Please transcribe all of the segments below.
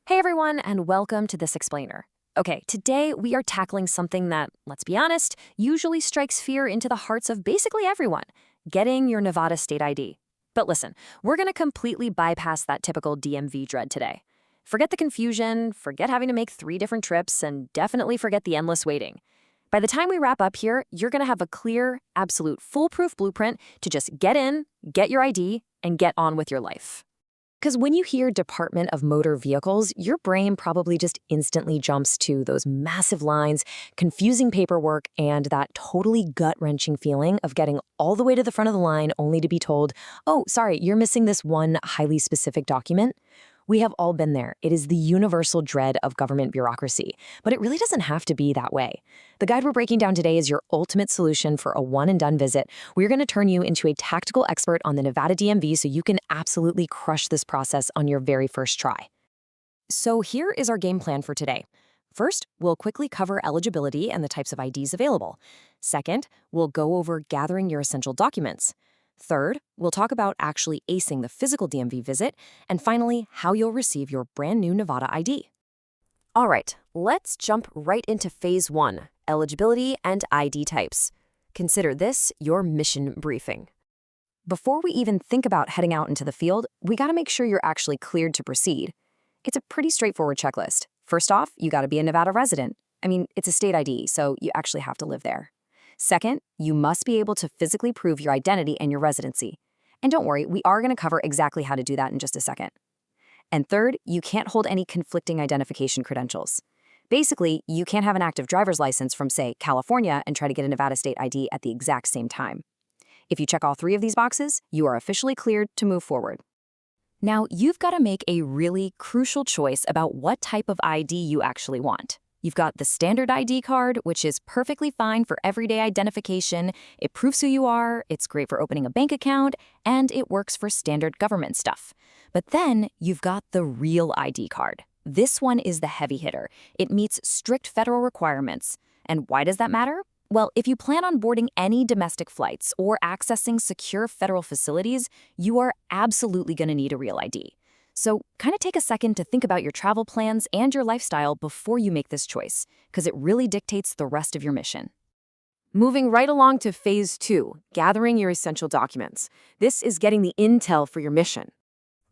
Hey everyone, and welcome to This Explainer. Okay, today we are tackling something that, let's be honest, usually strikes fear into the hearts of basically everyone: getting your Nevada state ID. But listen, we're going to completely bypass that typical DMV dread today. Forget the confusion, forget having to make 3 different trips, and definitely forget the endless waiting. By the time we wrap up here, you're going to have a clear, absolute, foolproof blueprint to just get in, get your ID, and get on with your life. Because when you hear Department of Motor Vehicles, your brain probably just instantly jumps to those massive lines, confusing paperwork, and that totally gut-wrenching feeling of getting all the way to the front of the line only to be told, oh, sorry, you're missing this one highly specific document. We have all been there. It is the universal dread of government bureaucracy, but it really doesn't have to be that way. The guide we're breaking down today is your ultimate solution for a one-and-done visit. We're going to turn you into a tactical expert on the Nevada DMV so you can absolutely crush this process on your very first try. So here is our game plan for today. First, we'll quickly cover eligibility and the types of IDs available. Second, we'll go over gathering your essential documents. Third, we'll talk about actually acing the physical DMV visit, and finally, how you'll receive your brand new Nevada ID. All right, let's jump right into Phase 1, eligibility and ID types. Consider this your mission briefing. Before we even think about heading out into the field, we gotta make sure you're actually cleared to proceed. It's a pretty straightforward checklist. First off, you gotta be a Nevada resident. I mean, it's a state ID, so you actually have to live there. Second, you must be able to physically prove your identity and your residency. And don't worry, we are going to cover exactly how to do that in just a second. And third, you can't hold any conflicting identification credentials. Basically, you can't have an active driver's license from, say, California and try to get a Nevada state ID at the exact same time. If you check all 3 of these boxes, you are officially cleared to move forward. Now, you've got to make a really crucial choice about what type of ID you actually want. You've got the standard ID card, which is perfectly fine for everyday identification. It proves who you are, it's great for opening a bank account, and it works for standard government stuff. But then you've got the real ID card. This one is the heavy hitter. It meets strict federal requirements. And why does that matter? Well, if you plan on boarding any domestic flights or accessing secure federal facilities, you are absolutely going to need a real ID. So kind of take a second to think about your travel plans and your lifestyle before you make this choice, because it really dictates the rest of your mission. Moving right along to Phase 2, gathering your essential documents. This is getting the intel for your mission.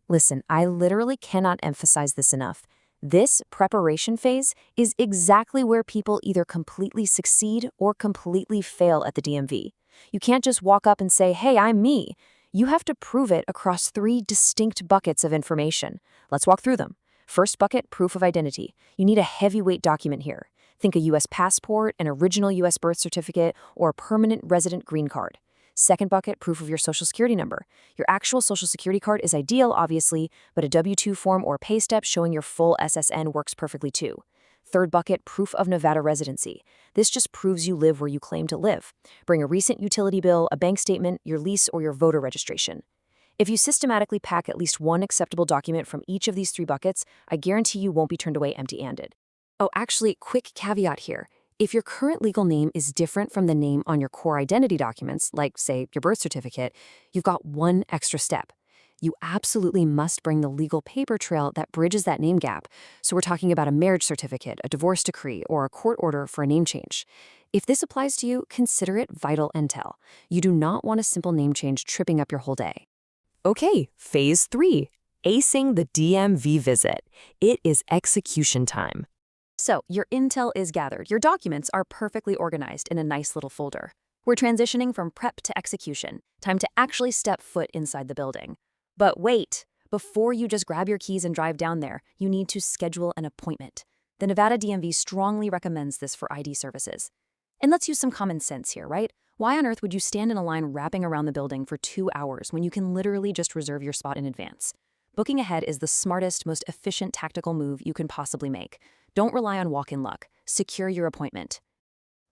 Listen, I literally cannot emphasize this enough. This preparation phase is exactly where people either completely succeed or completely fail at the DMV. You can't just walk up and say, hey, I'm me. You have to prove it across 3 distinct buckets of information. Let's walk through them. First bucket, proof of identity. You need a heavyweight document here. Think a U.S. passport, an original U.S. birth certificate, or a permanent resident green card. Second bucket, proof of your social security number. Your actual social security card is ideal, obviously, but a W-2 form or pay stub showing your full SSN works perfectly too. Third bucket, proof of Nevada residency. This just proves you live where you claim to live. Bring a recent utility bill, a bank statement, your lease, or your voter registration. If you systematically pack at least one acceptable document from each of these 3 buckets, I guarantee you won't be turned away empty-handed. Oh, actually, quick caveat here. If your current legal name is different from the name on your core identity documents, like, say, your birth certificate, you've got one extra step. You absolutely must bring the legal paper trail that bridges that name gap. So we're talking about a marriage certificate, a divorce decree, or a court order for a name change. If this applies to you, consider it vital intel. You do not want a simple name change tripping up your whole day. Okay, Phase 3, acing the DMV visit. It is execution time. So your intel is gathered. Your documents are perfectly organized in a nice little folder. We're transitioning from prep to execution. Time to actually step foot inside the building. But wait, before you just grab your keys and drive down there, you need to schedule an appointment. The Nevada DMV strongly recommends this for ID services. And let's use some common sense here, right? Why on earth would you stand in a line wrapping around the building for 2 hours when you can literally just reserve your spot in advance? Booking ahead is the smartest, most efficient tactical move you can possibly make. Don't rely on walk-in luck. Secure your appointment.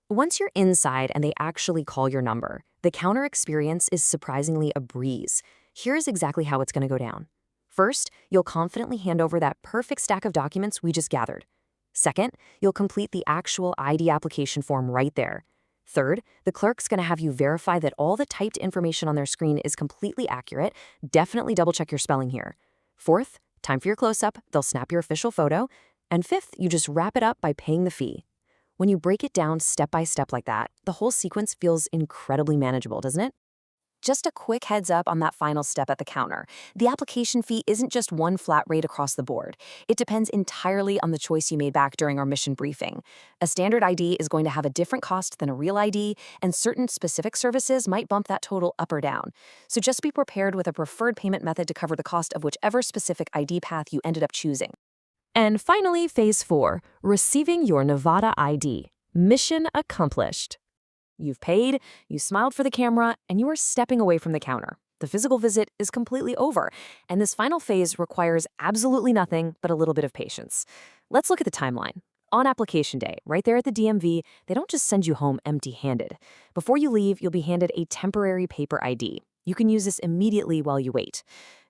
Once you're inside and they actually call your number, the counter experience is surprisingly a breeze. Here's exactly how it's going to go down. First, you'll confidently hand over that perfect stack of documents we just gathered. Second, you'll complete the actual ID application form right there. Third, the clerk's going to have you verify that all the typed information on their screen is completely accurate. Definitely double-check your spelling here. Fourth, time for your close-up, they'll snap your official photo. And fifth, you just wrap it up by paying the fee. When you break it down step by step like that, the whole sequence feels incredibly manageable, doesn't it? Just a quick heads up on that final step at the counter. The application fee isn't just one flat rate across the board. It depends entirely on the choice you made back during our mission briefing. A standard ID is going to have a different cost than a real ID, and certain specific services might bump that total up or down. So just be prepared with a preferred payment method to cover the cost of whichever specific ID path you ended up choosing. And finally, phase 4, receiving your Nevada ID. Mission accomplished. You've paid, you smiled for the camera, and you are stepping away from the counter. The physical visit is completely over, and this final phase requires absolutely nothing but a little bit of patience. Let's look at the timeline. On application day, right there at the DMV, they don't just send you home empty-handed. Before you leave, you'll be handed a temporary paper ID. You can use this immediately while you wait.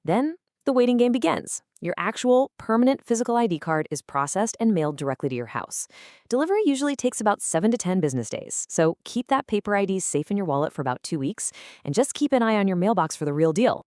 Then, the waiting game begins. Your actual, permanent physical ID card is processed and mailed directly to your house. Delivery usually takes about 7 to 10 business days, so keep that paper ID safe in your wallet for about 2 weeks, and just keep an eye on your mailbox for the real deal.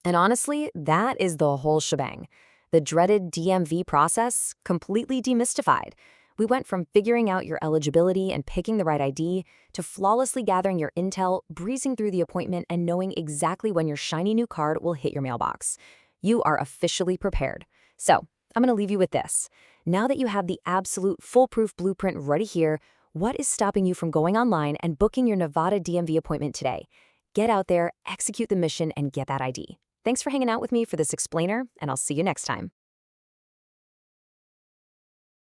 And honestly, that is the whole shebang. The dreaded DMV process, completely demystified. We went from figuring out your eligibility and picking the right ID to flawlessly gathering your intel, breezing through the appointment, and knowing exactly when your shiny new card will hit your mailbox. You are officially prepared. So, I'm going to leave you with this. Now that you have the absolute foolproof blueprint ready here, what is stopping you from going online and booking your Nevada DMV appointment today? Get out there, execute the mission, and get that ID. Thanks for hanging out with me for this explainer, and I'll see you next time.